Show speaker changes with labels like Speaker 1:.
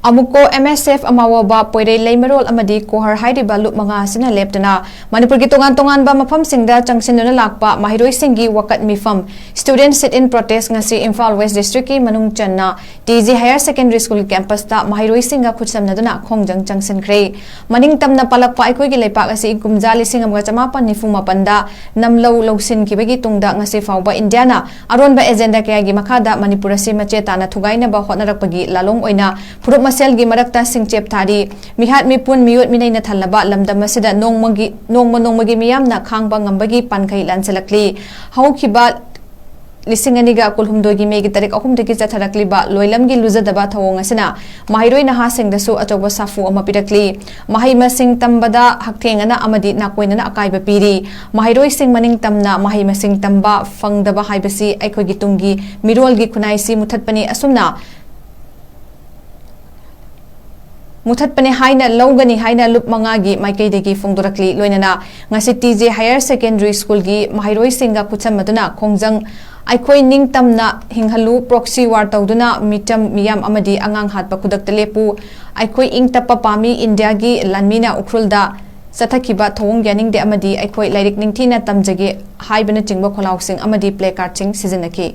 Speaker 1: Amuco MSF Amawova Poirei Leimarol Amadi Cohr Hairiba Lup Ashina Leptana Manipur ki TONGAN-TONGANBA MAPHAMSHINGDA CHANGSINDUNA LAKPA MAHEIROISHINGGI WAKAT MEEPHAM Student sit-in protest ngasi IMPHAL West District ki manung CHANNA TZ Higher Secondary School campus ta MAHEIROISHINGGA KHUTSHAMNADUNA KHONGJANG CHANGSINKHRE Maning tamna palakpa aikoi ki leipak asi kumja 1958 da namlo lawsin kibagi tungda ngasi fawba Indiana aronba agenda kaya gi makada Manipur asi machetana thugaina ba hotnarakpagi lalong oina phuruk masel gi marakta singchep thari mihat mipun miyut minaina thalaba lamdam asida nongmagi miyamna khangba ngambagi pankhai lanselakli haukiba lisinganiga kulhumdogi megi tarik ahum deki chatharakli ba loilamgi luzadaba thawong asina mahiroi naha singdasu achoba safu ama pirakli mahai masing tambada hakthengana amadi nakoinana akaiba piri mahiroi sing maning tamna mahai masing tamba fangdaba haibasi aikhogi tungi mirolgi khunaisi muthatpani asumna Muthatpane haina lawgani haina lup mangagi maikaidegi fongdorakli loinana ngasi TJ Higher Secondary School gi MAHEIROISHINGGA KHUTSHAMNADUNA KHONGJANG aikoi ningtamna hinghalu proxy war tawduna mitam miyam amadi angang hatpa kudakta lepu aikoi ingtappa pami India gi lanmina ukrulda sathakiba thawong yaningde amadi aikoi lairik ningthina tamjage haibana chingba kholausing amadi placard sing sizinaki